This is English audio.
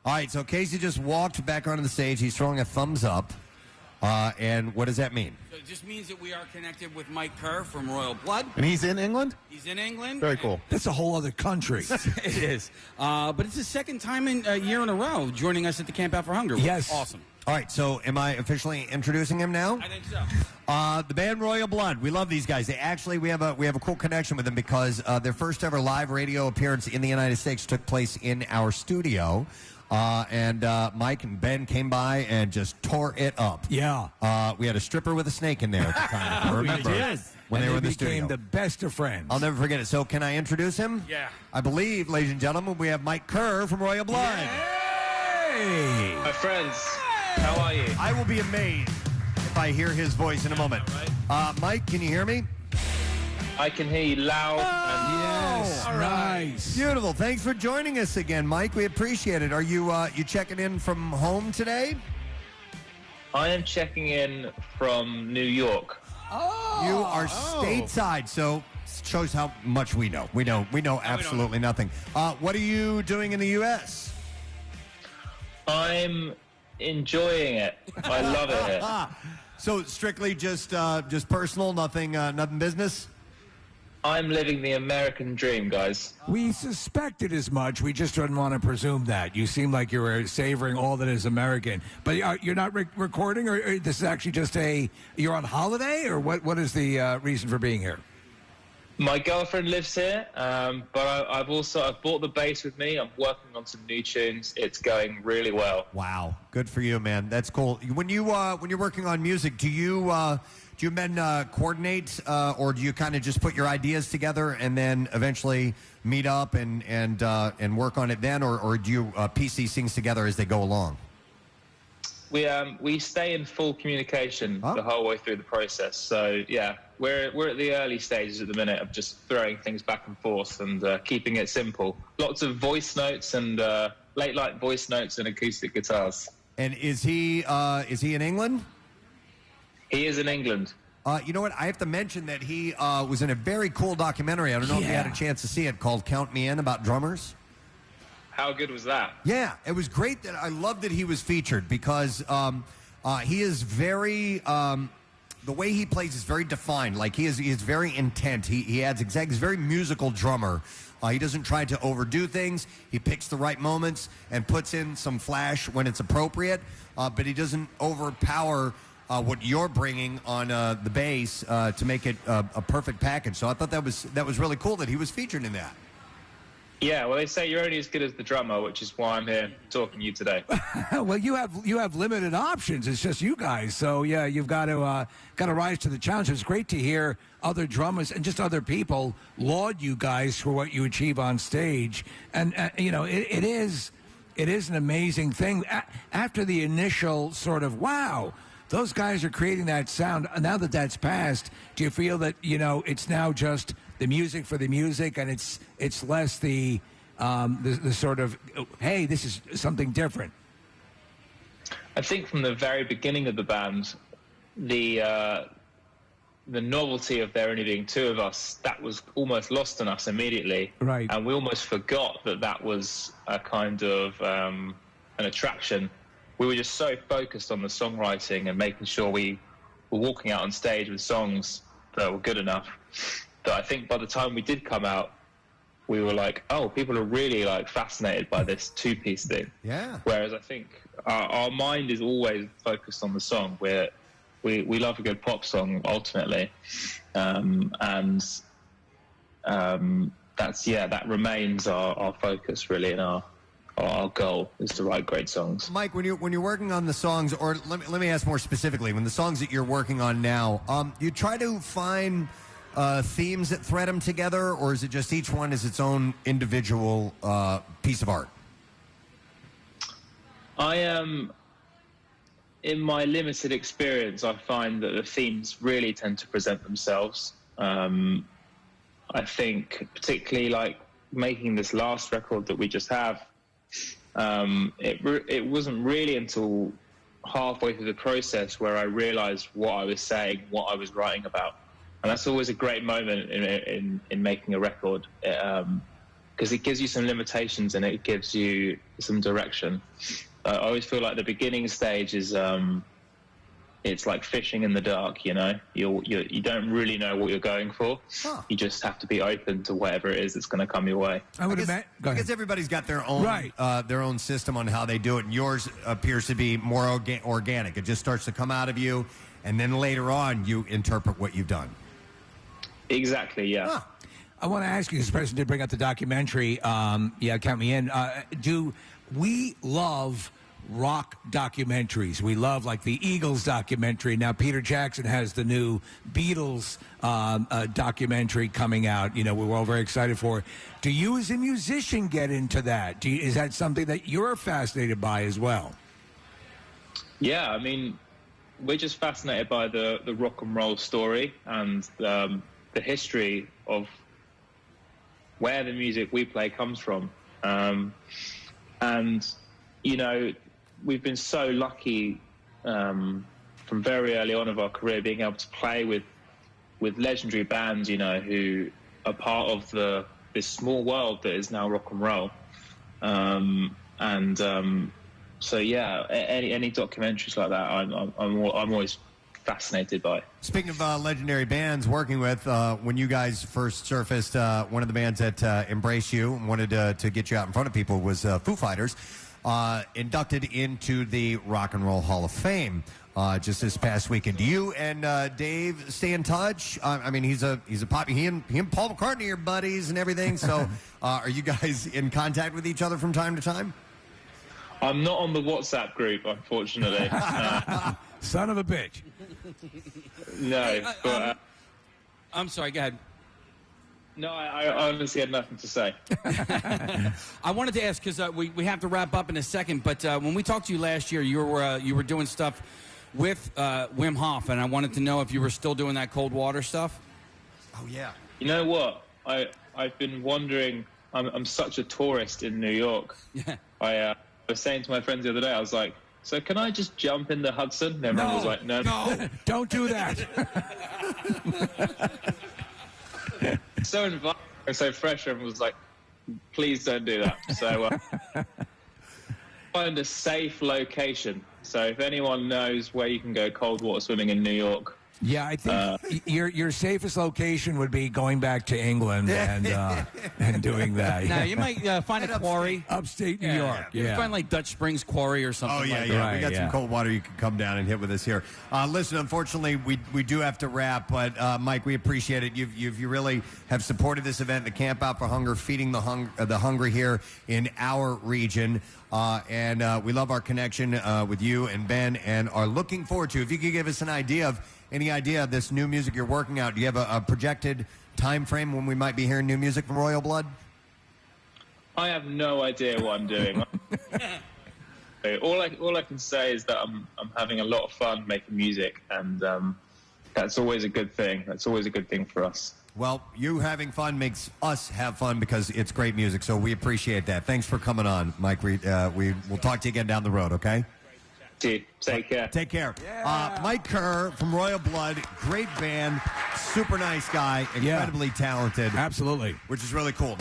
All right, so Casey just walked back onto the stage. He's throwing a thumbs up. And what does that mean? So it just means that we are connected with Mike Kerr from Royal Blood. And he's in England? He's in England. Very cool. That's a whole other country. It is. But it's the second time in a year in a row joining us at the Camp Out for Hunger. Yes. Awesome. All right, so am I officially introducing him now? I think so. The band Royal Blood. We love these guys. We have a cool connection with them because their first ever live radio appearance in the United States took place in our studio. And Mike and Ben came by and just tore it up. Yeah. We had a stripper with a snake in there at the time. I remember when they were in the studio. became the best of friends. I'll never forget it. So can I introduce him? Yeah. I believe, ladies and gentlemen, we have Mike Kerr from Royal Blood. Hey! My friends, how are you? I will be amazed if I hear his voice in a moment. Mike, can you hear me? I can hear you loud and Yes, all right. nice. Beautiful. Thanks for joining us again, Mike. We appreciate it. Are you checking in from home today? I am checking in from New York. You are stateside, so shows how much we know. We know absolutely nothing. What are you doing in the U.S.? I'm enjoying it. I love it here. So strictly just personal, nothing business? I'm living the American dream, guys. We suspected as much. We just didn't want to presume that. You seem like you were savoring all that is American. But you're not recording, or this is actually just you're on holiday, or what is the reason for being here? My girlfriend lives here, but I've brought the bass with me. I'm working on some new tunes. It's going really well. Wow, good for you, man. That's cool. When you're working on music, do you men coordinate, or do you kind of just put your ideas together and then eventually meet up and work on it then, or do you piece these things together as they go along? We stay in full communication the whole way through the process. So yeah, we're at the early stages at the minute of just throwing things back and forth and keeping it simple. Lots of voice notes and late night voice notes and acoustic guitars. And is he in England? He is in England. You know what? I have to mention that he was in a very cool documentary. I don't know if you had a chance to see it, called "Count Me In," about drummers. How good was that? Yeah, it was great. I love that he was featured because he is very. The way he plays is very defined. Like he is very intent. He adds exact. He's a very musical drummer. He doesn't try to overdo things. He picks the right moments and puts in some flash when it's appropriate. But he doesn't overpower what you're bringing on the bass to make it a perfect package. So I thought that was really cool that he was featured in that. Yeah, well, they say you're only as good as the drummer, which is why I'm here talking to you today. Well, you have limited options. It's just you guys. So yeah, you've got to rise to the challenge. It's great to hear other drummers and just other people laud you guys for what you achieve on stage. And it is an amazing thing. After the initial sort of wow, those guys are creating that sound. Now that that's passed, do you feel that it's now just the music for the music, and it's less the sort of, hey, this is something different? I think from the very beginning of the band, the novelty of there only being two of us, that was almost lost on us immediately. Right. And we almost forgot that was a kind of an attraction. We were just so focused on the songwriting and making sure we were walking out on stage with songs that were good enough. But I think by the time we did come out, we were like, oh, people are really fascinated by this two-piece thing. Yeah. Whereas I think our mind is always focused on the song. We love a good pop song ultimately, that remains our focus really, and our goal is to write great songs. Mike, when you're working on the songs, or let me ask more specifically, when the songs that you're working on now, you try to find themes that thread them together, or is it just each one is its own individual piece of art? I am, in my limited experience, I find that the themes really tend to present themselves. I think particularly making this last record that we just have, it wasn't really until halfway through the process where I realized what I was saying, what I was writing about. And that's always a great moment in making a record, because because it gives you some limitations and it gives you some direction. I always feel like the beginning stage is it's like fishing in the dark. You know, you don't really know what you're going for. Huh. You just have to be open to whatever it is that's going to come your way. Go I ahead. guess everybody's got their own Right. their own system on how they do it, and yours appears to be more organic. It just starts to come out of you, and then later on you interpret what you've done. Exactly. Yeah. Huh. I want to ask you, this person did bring up the documentary. Yeah, count me in. Do we love rock documentaries? We love, like, the Eagles documentary. Now Peter Jackson has the new Beatles documentary coming out. You know, we're all very excited for it. Do you, as a musician, get into that? Is that something that you're fascinated by as well? Yeah, I mean, we're just fascinated by the rock and roll story and the history of where the music we play comes from. And, you know, we've been so lucky from very early on of our career being able to play with legendary bands, you know, who are part of this small world that is now rock and roll. So yeah, any documentaries like that, I'm always fascinated by. Speaking of legendary bands working with, when you guys first surfaced, one of the bands that embraced you and wanted to get you out in front of people was Foo Fighters, inducted into the Rock and Roll Hall of Fame just this past weekend. Do you and Dave stay in touch? I mean, he's a pop. He and Paul McCartney are buddies and everything. So, are you guys in contact with each other from time to time? I'm not on the WhatsApp group, unfortunately. Son of a bitch. No, but I'm sorry, go ahead. no, I honestly had nothing to say. I wanted to ask, because we have to wrap up in a second, but when we talked to you last year, you were doing stuff with Wim Hof, and I wanted to know if you were still doing that cold water stuff. Oh yeah. You know what? I've been wondering. I'm such a tourist in New York. Yeah. I was saying to my friends the other day, I was like, so can I just jump in the Hudson? And everyone was like, no. Don't do that. So inviting and so fresh, everyone was like, please don't do that. So find a safe location. So if anyone knows where you can go cold water swimming in New York. Yeah, I think your safest location would be going back to England and doing that. Now, you might find a quarry. Upstate New York. You can find, like, Dutch Springs Quarry or something Oh, yeah, like yeah. that. Right, We got yeah. some cold water you can come down and hit with us here. Listen, unfortunately, we do have to wrap, but Mike, we appreciate it. You really have supported this event, the Camp Out for Hunger, feeding the hungry here in our region. And we love our connection with you and Ben, and are looking forward to, if you could give us any idea of this new music you're working out. Do you have a projected time frame when we might be hearing new music from Royal Blood? I have no idea what I'm doing. All I can say is that I'm having a lot of fun making music, and that's always a good thing. That's always a good thing for us. Well, you having fun makes us have fun because it's great music, so we appreciate that. Thanks for coming on, Mike. We will talk to you again down the road, okay? Take care. Take care. Yeah. Mike Kerr from Royal Blood, great band, super nice guy, incredibly talented, Absolutely. which is really cool.